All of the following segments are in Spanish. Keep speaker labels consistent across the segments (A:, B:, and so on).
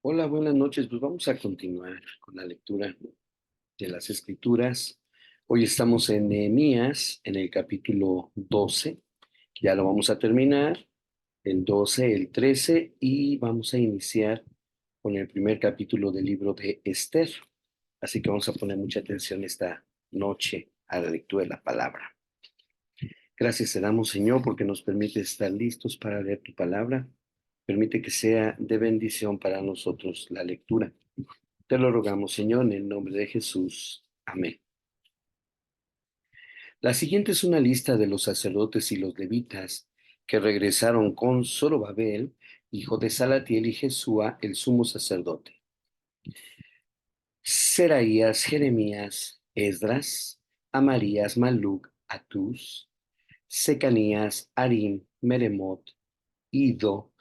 A: Hola, buenas noches. Pues vamos a continuar con la lectura de las Escrituras. Hoy estamos en Nehemías, en el capítulo 12. Ya lo vamos a terminar, el 12, el 13, y vamos a iniciar con el primer capítulo del libro de Esther. Así que vamos a poner mucha atención esta noche a la lectura de la palabra. Gracias te damos, Señor, porque nos permite estar listos para leer tu palabra. Permite que sea de bendición para nosotros la lectura. Te lo rogamos, Señor, en el nombre de Jesús. Amén. La siguiente es una lista de los sacerdotes y los levitas que regresaron con Zorobabel, hijo de Salatiel, y Jesúa, el sumo sacerdote. Seraías, Jeremías, Esdras, Amarías, Maluc, Atús, Secanías, Arim, Meremot, Ido,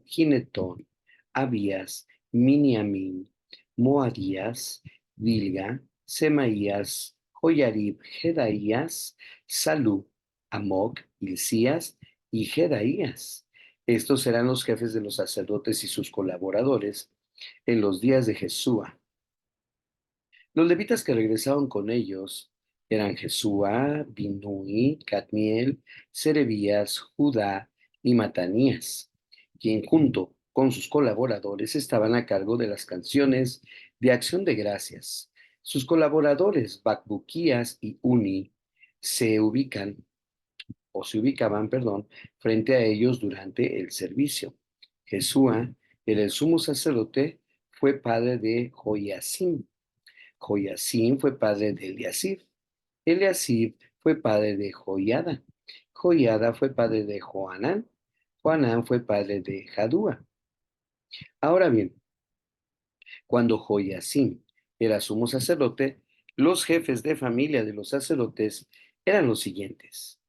A: Ginetón, Abías, Miniamín, Moadías, Bilga, Semaías, Joyarib, Jedaías, Salú, Amoc, Hilcías y Jedaías. Estos eran los jefes de los sacerdotes y sus colaboradores en los días de Jesúa. Los levitas que regresaron con ellos eran Jesúa, Binui, Cadmiel, Serebías, Judá y Matanías, quien junto con sus colaboradores estaban a cargo de las canciones de acción de gracias. Sus colaboradores, Bacbuquías y Uni, se ubicaban, frente a ellos durante el servicio. Jesúa, el sumo sacerdote, fue padre de Joiacim. Joiacim fue padre de Eliasib. Eliasib fue padre de Joiada. Joiada fue padre de Joanán. Joanán fue padre de Jadúa. Ahora bien, cuando Joiacim era sumo sacerdote, los jefes de familia de los sacerdotes eran los siguientes.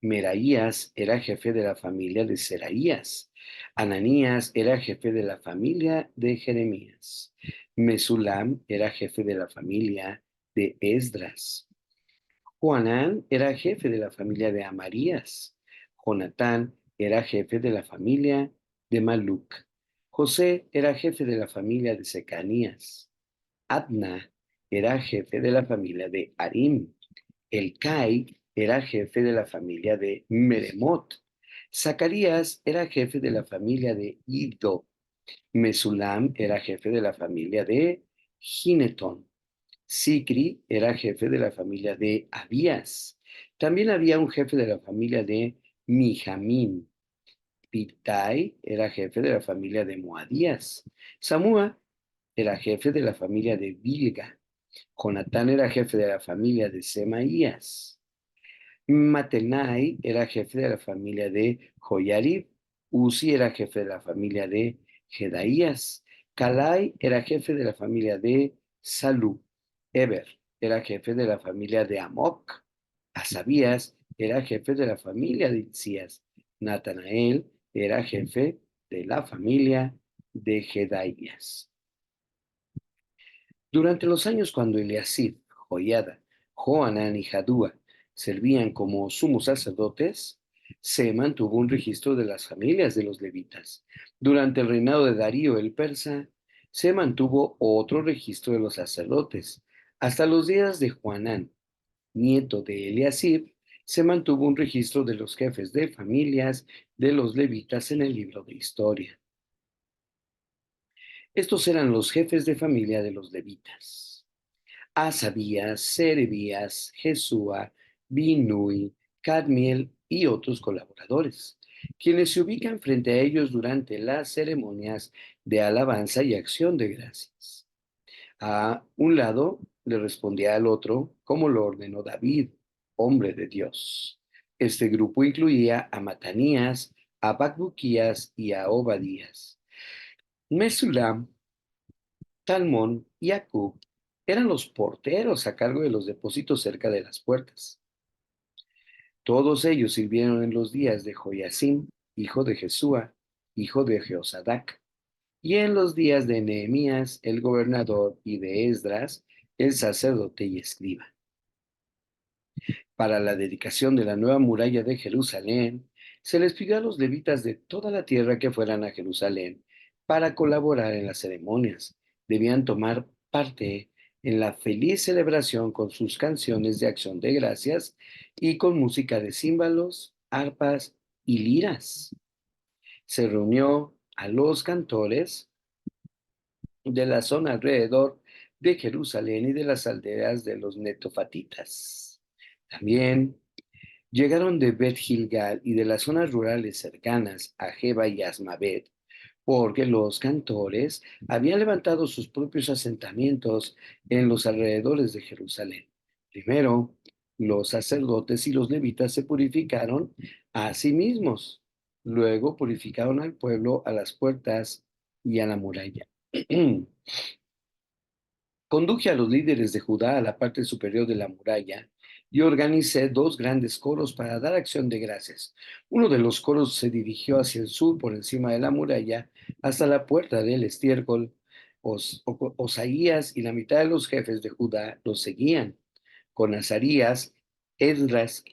A: Meraías era jefe de la familia de Seraías. Ananías era jefe de la familia de Jeremías. Mesulam era jefe de la familia de Esdras. Joanán era jefe de la familia de Amarías. Jonatán era jefe de la familia de Maluc. José era jefe de la familia de Secanías. Adna era jefe de la familia de Arim. Elcai era jefe de la familia de Meremot. Zacarías era jefe de la familia de Iddo. Mesulam era jefe de la familia de Ginetón. Sicri era jefe de la familia de Abías. También había un jefe de la familia de Mijamín. Pitai era jefe de la familia de Moadías. Samúa era jefe de la familia de Bilga. Jonatán era jefe de la familia de Semaías. Matenai era jefe de la familia de Joyarib. Uzi era jefe de la familia de Jedaías. Calai era jefe de la familia de Salú. Eber era jefe de la familia de Amoc. Asabías era jefe de la familia de Itzias. Natanael era jefe de la familia de Jedaías. Durante los años cuando Eliasib, Joiada, Joanán y Jadúa servían como sumos sacerdotes, se mantuvo un registro de las familias de los levitas. Durante el reinado de Darío el persa, se mantuvo otro registro de los sacerdotes. Hasta los días de Joanán, nieto de Eliasib, se mantuvo un registro de los jefes de familias de los levitas en el libro de historia. Estos eran los jefes de familia de los levitas: Asabías, Serebías, Jesúa, Binui, Cadmiel y otros colaboradores, quienes se ubican frente a ellos durante las ceremonias de alabanza y acción de gracias. A un lado le respondía al otro como lo ordenó David, hombre de Dios. Este grupo incluía a Matanías, a Bacbuquías y a Obadías. Mesulam, Talmón y Acub eran los porteros a cargo de los depósitos cerca de las puertas. Todos ellos sirvieron en los días de Joiacim, hijo de Jesúa, hijo de Jeosadac, y en los días de Nehemías, el gobernador, y de Esdras, el sacerdote y escriba. Para la dedicación de la nueva muralla de Jerusalén, se les pidió a los levitas de toda la tierra que fueran a Jerusalén para colaborar en las ceremonias. Debían tomar parte en la feliz celebración con sus canciones de acción de gracias y con música de címbalos, arpas y liras. Se reunió a los cantores de la zona alrededor de Jerusalén y de las aldeas de los netofatitas. También llegaron de Bet Gilgal y de las zonas rurales cercanas a Jeba y Asmavet, porque los cantores habían levantado sus propios asentamientos en los alrededores de Jerusalén. Primero, los sacerdotes y los levitas se purificaron a sí mismos. Luego purificaron al pueblo a las puertas y a la muralla. Conduje a los líderes de Judá a la parte superior de la muralla y organicé dos grandes coros para dar acción de gracias. Uno de los coros se dirigió hacia el sur por encima de la muralla hasta la puerta del estiércol. Osaías y la mitad de los jefes de Judá los seguían, con Azarías, Esdras,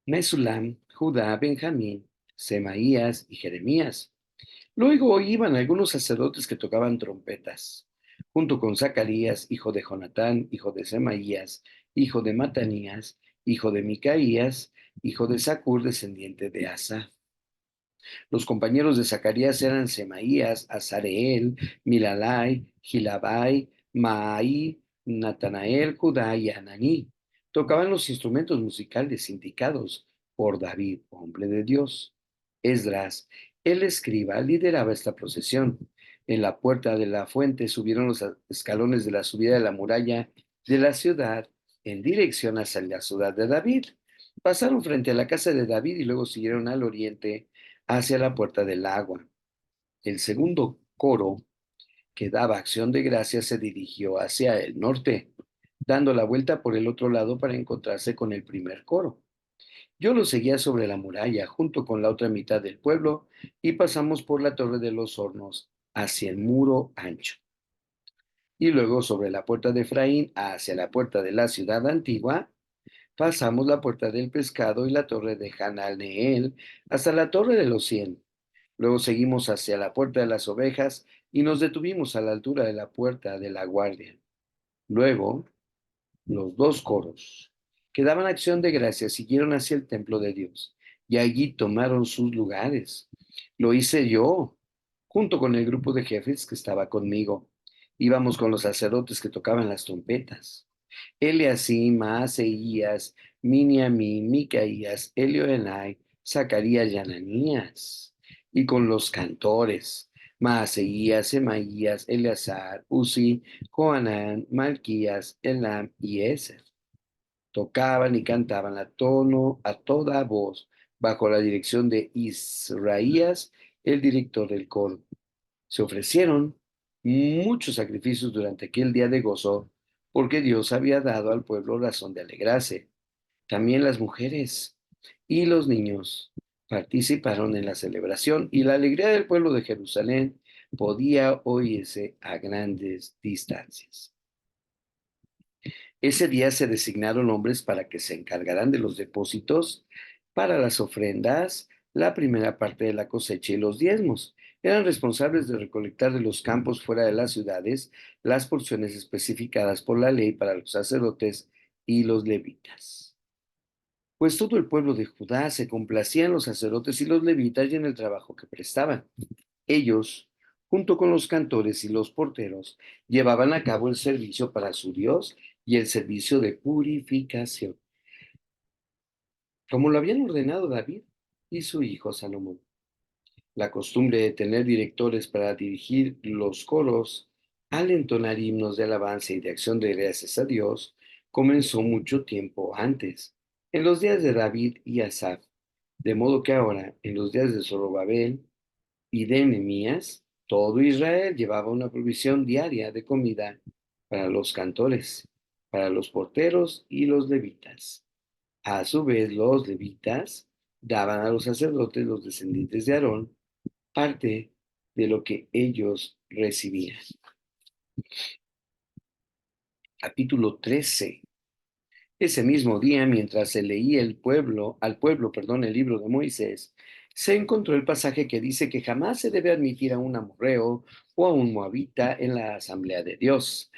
A: Mesulam, Judá, Benjamín, Semaías y Jeremías. Luego iban algunos sacerdotes que tocaban trompetas, junto con Zacarías, hijo de Jonatán, hijo de Semaías, hijo de Matanías, hijo de Micaías, hijo de Zacur, descendiente de Asa. Los compañeros de Zacarías eran Semaías, Azareel, Milalai, Gilabai, Maai, Natanael, Judá y Ananí. Tocaban los instrumentos musicales indicados por David, hombre de Dios. Esdras, el escriba, lideraba esta procesión. En la puerta de la fuente subieron los escalones de la subida de la muralla de la ciudad en dirección hacia la ciudad de David. Pasaron frente a la casa de David y luego siguieron al oriente hacia la puerta del agua. El segundo coro, que daba acción de gracias, se dirigió hacia el norte, dando la vuelta por el otro lado para encontrarse con el primer coro. Yo lo seguía sobre la muralla, junto con la otra mitad del pueblo, y pasamos por la torre de los hornos hacia el muro ancho. Y luego sobre la puerta de Efraín hacia la puerta de la ciudad antigua, pasamos la puerta del pescado y la torre de Hananeel hasta la torre de los 100. Luego seguimos hacia la puerta de las ovejas y nos detuvimos a la altura de la puerta de la guardia. Luego, los dos coros que daban acción de gracias siguieron hacia el templo de Dios y allí tomaron sus lugares. Lo hice yo, junto con el grupo de jefes que estaba conmigo. Íbamos con los sacerdotes que tocaban las trompetas. Eliasim, Maaseías, Miniamín, Micaías, Elioenai, Zacarías y Ananías. Y con los cantores, Maaseías, Semaías, Eleazar, Uzi, Joanán, Malquías, Elam y Eser. Tocaban y cantaban a tono, a toda voz, bajo la dirección de Israías, el director del coro. Se ofrecieron muchos sacrificios durante aquel día de gozo, porque Dios había dado al pueblo razón de alegrarse. También las mujeres y los niños participaron en la celebración y la alegría del pueblo de Jerusalén podía oírse a grandes distancias. Ese día se designaron hombres para que se encargaran de los depósitos para las ofrendas, la primera parte de la cosecha y los diezmos. Eran responsables de recolectar de los campos fuera de las ciudades las porciones especificadas por la ley para los sacerdotes y los levitas. Pues todo el pueblo de Judá se complacía en los sacerdotes y los levitas y en el trabajo que prestaban. Ellos, junto con los cantores y los porteros, llevaban a cabo el servicio para su Dios y el servicio de purificación, como lo habían ordenado David y su hijo Salomón. La costumbre de tener directores para dirigir los coros al entonar himnos de alabanza y de acción de gracias a Dios comenzó mucho tiempo antes, en los días de David y Asaf, de modo que ahora, en los días de Zorobabel y de Nehemías, todo Israel llevaba una provisión diaria de comida para los cantores, para los porteros y los levitas. A su vez, los levitas daban a los sacerdotes, los descendientes de Aarón, parte de lo que ellos recibían. Capítulo 13. Ese mismo día, mientras se leía al pueblo, el libro de Moisés, se encontró el pasaje que dice que jamás se debe admitir a un amorreo o a un moabita en la asamblea de Dios,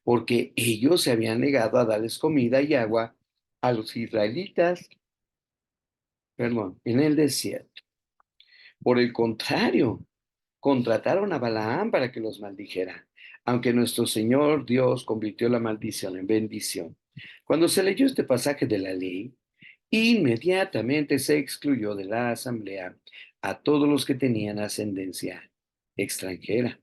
A: porque ellos se habían negado a darles comida y agua a los israelitas, perdón, en el desierto. Por el contrario, contrataron a Balaam para que los maldijera, aunque nuestro Señor Dios convirtió la maldición en bendición. Cuando se leyó este pasaje de la ley, inmediatamente se excluyó de la asamblea a todos los que tenían ascendencia extranjera.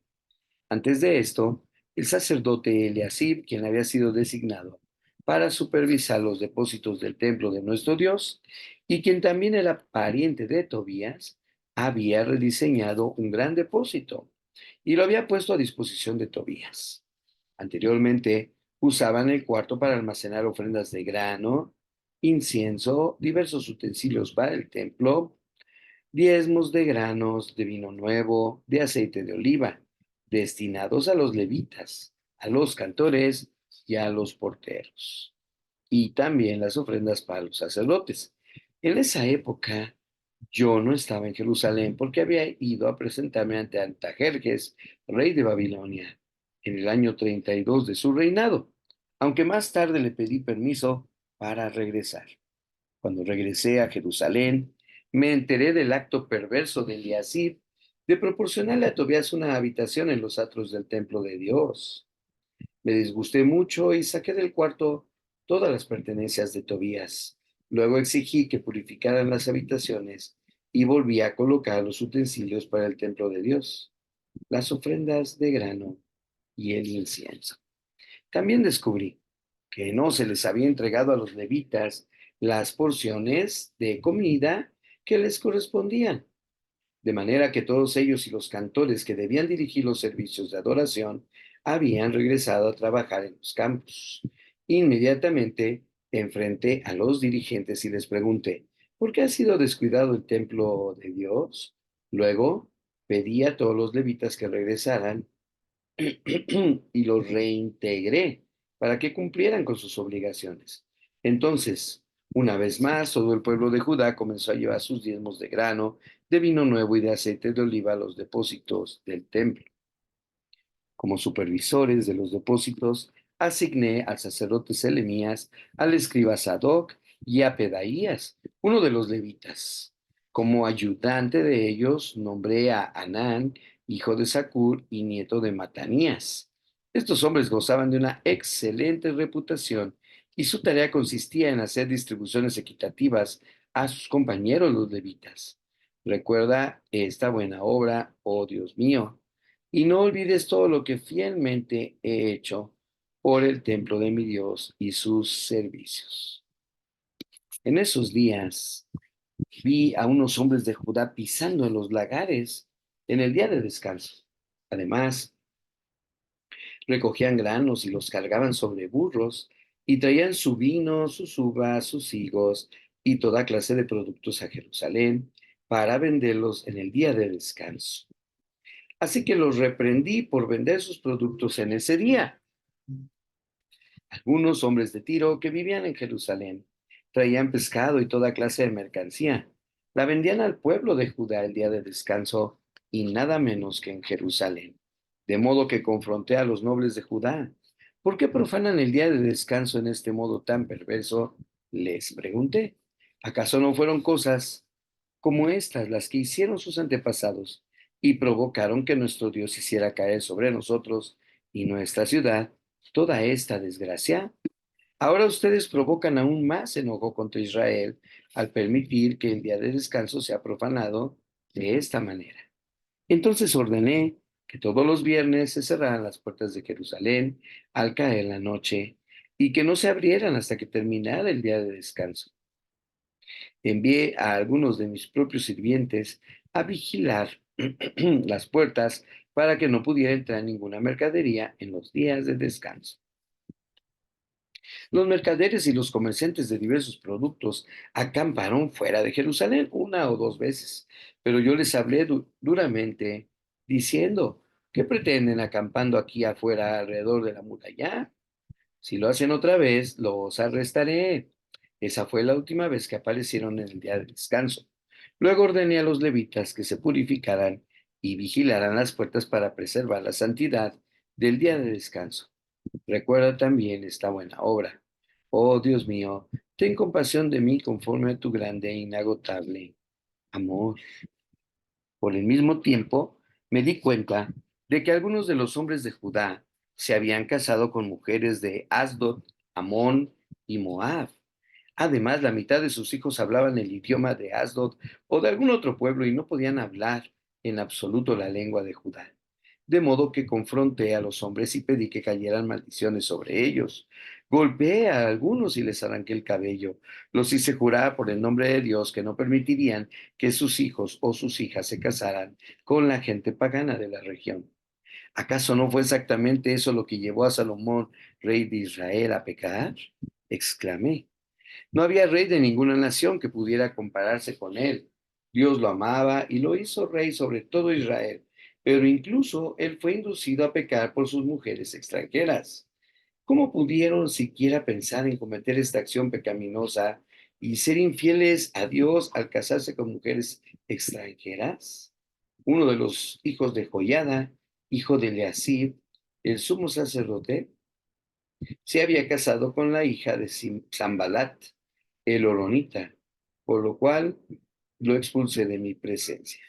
A: Antes de esto, el sacerdote Eliasib, quien había sido designado para supervisar los depósitos del templo de nuestro Dios, y quien también era pariente de Tobías, había rediseñado un gran depósito y lo había puesto a disposición de Tobías. Anteriormente, usaban el cuarto para almacenar ofrendas de grano, incienso, diversos utensilios para el templo, diezmos de granos, de vino nuevo, de aceite de oliva, destinados a los levitas, a los cantores y a los porteros, y también las ofrendas para los sacerdotes. En esa época yo no estaba en Jerusalén porque había ido a presentarme ante Antajerjes, rey de Babilonia, en el año 32 de su reinado, aunque más tarde le pedí permiso para regresar. Cuando regresé a Jerusalén, me enteré del acto perverso de Eliasib de proporcionarle a Tobías una habitación en los atrios del templo de Dios. Me disgusté mucho y saqué del cuarto todas las pertenencias de Tobías. Luego exigí que purificaran las habitaciones y volví a colocar los utensilios para el templo de Dios, las ofrendas de grano y el incienso. También descubrí que no se les había entregado a los levitas las porciones de comida que les correspondían, de manera que todos ellos y los cantores que debían dirigir los servicios de adoración habían regresado a trabajar en los campos. Inmediatamente enfrenté a los dirigentes y les pregunté, ¿por qué ha sido descuidado el templo de Dios? Luego pedí a todos los levitas que regresaran y los reintegré para que cumplieran con sus obligaciones. Entonces, una vez más, todo el pueblo de Judá comenzó a llevar sus diezmos de grano, de vino nuevo y de aceite de oliva a los depósitos del templo. Como supervisores de los depósitos, asigné al sacerdote Selemías, al escriba Sadoc y a Pedaías, uno de los levitas. Como ayudante de ellos, nombré a Anán, hijo de Sacur y nieto de Matanías. Estos hombres gozaban de una excelente reputación y su tarea consistía en hacer distribuciones equitativas a sus compañeros los levitas. Recuerda esta buena obra, oh Dios mío, y no olvides todo lo que fielmente he hecho por el templo de mi Dios y sus servicios. En esos días vi a unos hombres de Judá pisando en los lagares en el día de descanso. Además, recogían granos y los cargaban sobre burros y traían su vino, sus uvas, sus higos y toda clase de productos a Jerusalén para venderlos en el día de descanso. Así que los reprendí por vender sus productos en ese día. Algunos hombres de Tiro que vivían en Jerusalén traían pescado y toda clase de mercancía. La vendían al pueblo de Judá el día de descanso y nada menos que en Jerusalén. De modo que confronté a los nobles de Judá. ¿Por qué profanan el día de descanso en este modo tan perverso? Les pregunté. ¿Acaso no fueron cosas como estas las que hicieron sus antepasados y provocaron que nuestro Dios hiciera caer sobre nosotros y nuestra ciudad toda esta desgracia? Ahora ustedes provocan aún más enojo contra Israel al permitir que el día de descanso sea profanado de esta manera. Entonces ordené que todos los viernes se cerraran las puertas de Jerusalén al caer la noche y que no se abrieran hasta que terminara el día de descanso. Envié a algunos de mis propios sirvientes a vigilar las puertas para que no pudiera entrar ninguna mercadería en los días de descanso. Los mercaderes y los comerciantes de diversos productos acamparon fuera de Jerusalén una o dos veces, pero yo les hablé duramente diciendo, ¿qué pretenden acampando aquí afuera alrededor de la muralla? Si lo hacen otra vez, los arrestaré. Esa fue la última vez que aparecieron en el día de descanso. Luego ordené a los levitas que se purificaran y vigilaran las puertas para preservar la santidad del día de descanso. Recuerda también esta buena obra. Oh Dios mío, ten compasión de mí conforme a tu grande e inagotable amor. Por el mismo tiempo, me di cuenta de que algunos de los hombres de Judá se habían casado con mujeres de Asdod, Amón y Moab. Además, la mitad de sus hijos hablaban el idioma de Asdod o de algún otro pueblo y no podían hablar en absoluto la lengua de Judá. De modo que confronté a los hombres y pedí que cayeran maldiciones sobre ellos. Golpeé a algunos y les arranqué el cabello. Los hice jurar por el nombre de Dios que no permitirían que sus hijos o sus hijas se casaran con la gente pagana de la región. ¿Acaso no fue exactamente eso lo que llevó a Salomón, rey de Israel, a pecar? Exclamé. No había rey de ninguna nación que pudiera compararse con él. Dios lo amaba y lo hizo rey sobre todo Israel, pero incluso él fue inducido a pecar por sus mujeres extranjeras. ¿Cómo pudieron siquiera pensar en cometer esta acción pecaminosa y ser infieles a Dios al casarse con mujeres extranjeras? Uno de los hijos de Joiada, hijo de Eleazib, el sumo sacerdote, se había casado con la hija de Sambalat, el Horonita, por lo cual lo expulsé de mi presencia.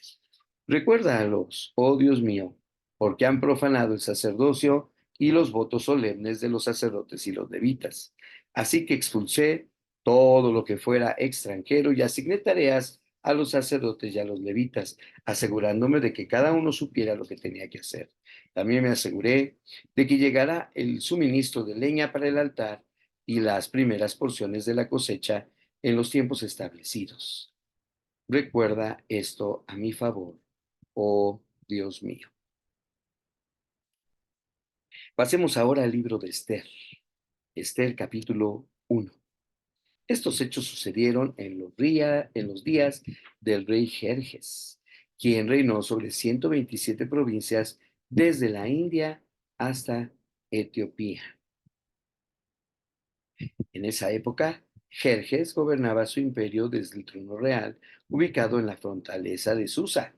A: Recuérdalos, oh Dios mío, porque han profanado el sacerdocio y los votos solemnes de los sacerdotes y los levitas. Así que expulsé todo lo que fuera extranjero y asigné tareas a los sacerdotes y a los levitas, asegurándome de que cada uno supiera lo que tenía que hacer. También me aseguré de que llegara el suministro de leña para el altar y las primeras porciones de la cosecha en los tiempos establecidos. Recuerda esto a mi favor, oh Dios mío. Pasemos ahora al libro de Esther. Esther capítulo 1. Estos hechos sucedieron en los días del rey Jerjes, quien reinó sobre 127 provincias desde la India hasta Etiopía. En esa época, Jerjes gobernaba su imperio desde el trono real, ubicado en la fortaleza de Susa.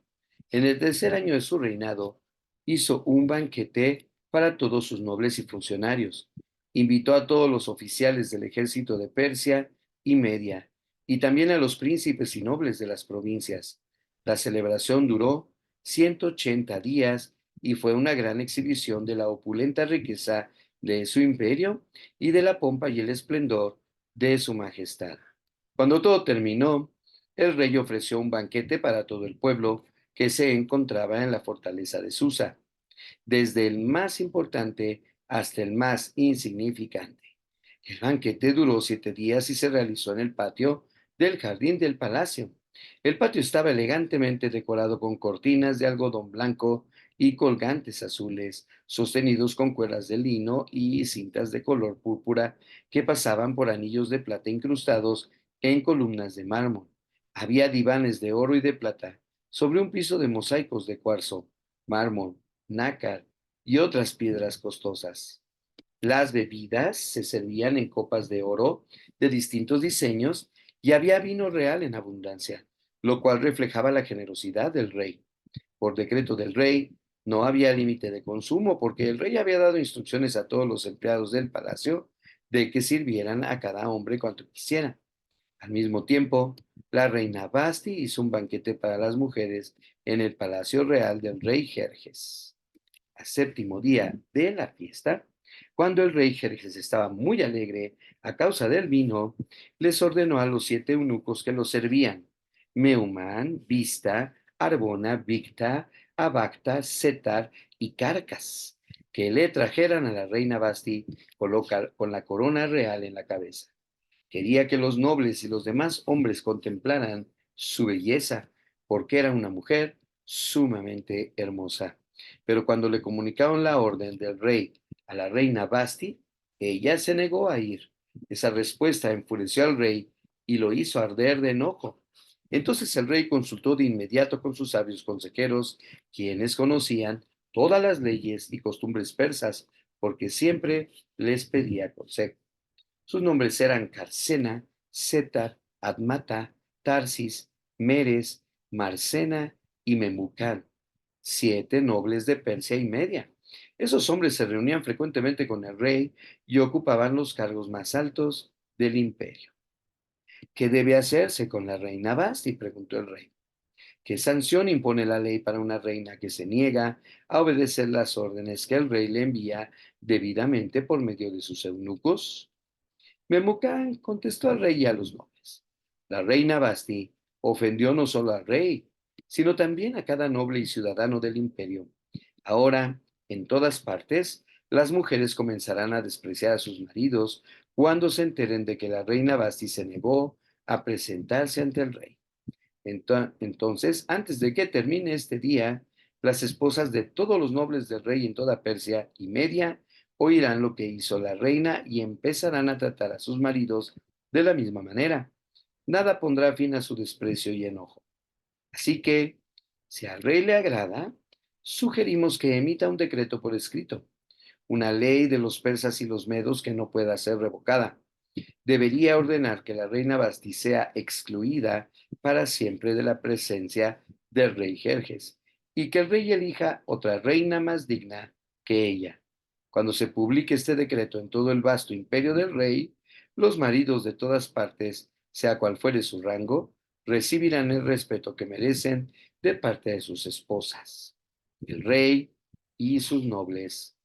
A: En el tercer año de su reinado, hizo un banquete para todos sus nobles y funcionarios. Invitó a todos los oficiales del ejército de Persia y Media, y también a los príncipes y nobles de las provincias. La celebración duró 180 días y fue una gran exhibición de la opulenta riqueza de su imperio y de la pompa y el esplendor de su majestad. Cuando todo terminó, el rey ofreció un banquete para todo el pueblo que se encontraba en la fortaleza de Susa, desde el más importante hasta el más insignificante. El banquete duró 7 días y se realizó en el patio del jardín del palacio. El patio estaba elegantemente decorado con cortinas de algodón blanco y colgantes azules, sostenidos con cuerdas de lino y cintas de color púrpura que pasaban por anillos de plata incrustados en columnas de mármol. Había divanes de oro y de plata sobre un piso de mosaicos de cuarzo, mármol, nácar y otras piedras costosas. Las bebidas se servían en copas de oro de distintos diseños y había vino real en abundancia, lo cual reflejaba la generosidad del rey. Por decreto del rey, no había límite de consumo porque el rey había dado instrucciones a todos los empleados del palacio de que sirvieran a cada hombre cuanto quisiera. Al mismo tiempo, la reina Basti hizo un banquete para las mujeres en el palacio real del rey Jerjes. Al séptimo día de la fiesta, cuando el rey Jerjes estaba muy alegre a causa del vino, les ordenó a los 7 eunucos que lo servían: Meumán, Vista, Arbona, Victa, Abacta, Setar y Carcas, que le trajeran a la reina Basti con la corona real en la cabeza. Quería que los nobles y los demás hombres contemplaran su belleza, porque era una mujer sumamente hermosa. Pero cuando le comunicaron la orden del rey a la reina Basti, ella se negó a ir. Esa respuesta enfureció al rey y lo hizo arder de enojo. Entonces el rey consultó de inmediato con sus sabios consejeros, quienes conocían todas las leyes y costumbres persas, porque siempre les pedía consejo. Sus nombres eran Carcena, Setar, Admata, Tarsis, Meres Marsena y Memucán, 7 nobles de Persia y Media. Esos hombres se reunían frecuentemente con el rey y ocupaban los cargos más altos del imperio. ¿Qué debe hacerse con la reina Basti?, preguntó el rey. ¿Qué sanción impone la ley para una reina que se niega a obedecer las órdenes que el rey le envía debidamente por medio de sus eunucos? Memucán contestó al rey y a los nobles. La reina Basti ofendió no solo al rey, sino también a cada noble y ciudadano del imperio. Ahora, en todas partes, las mujeres comenzarán a despreciar a sus maridos cuando se enteren de que la reina Basti se negó a presentarse ante el rey. Entonces, antes de que termine este día, las esposas de todos los nobles del rey en toda Persia y Media oirán lo que hizo la reina y empezarán a tratar a sus maridos de la misma manera. Nada pondrá fin a su desprecio y enojo. Así que, si al rey le agrada, sugerimos que emita un decreto por escrito, una ley de los persas y los medos que no pueda ser revocada. Debería ordenar que la reina Basti sea excluida para siempre de la presencia del rey Jerjes y que el rey elija otra reina más digna que ella. Cuando se publique este decreto en todo el vasto imperio del rey, los maridos de todas partes, sea cual fuere su rango, recibirán el respeto que merecen de parte de sus esposas. El rey y sus nobles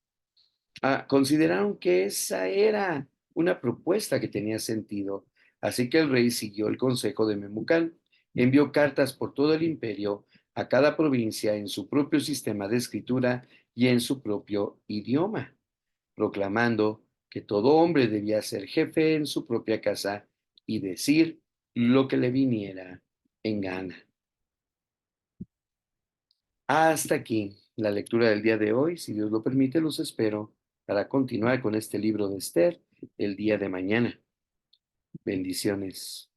A: consideraron que esa era una propuesta que tenía sentido, así que el rey siguió el consejo de Memucán, envió cartas por todo el imperio a cada provincia en su propio sistema de escritura y en su propio idioma, proclamando que todo hombre debía ser jefe en su propia casa y decir lo que le viniera en gana. Hasta aquí la lectura del día de hoy. Si Dios lo permite, los espero para continuar con este libro de Esther el día de mañana. Bendiciones.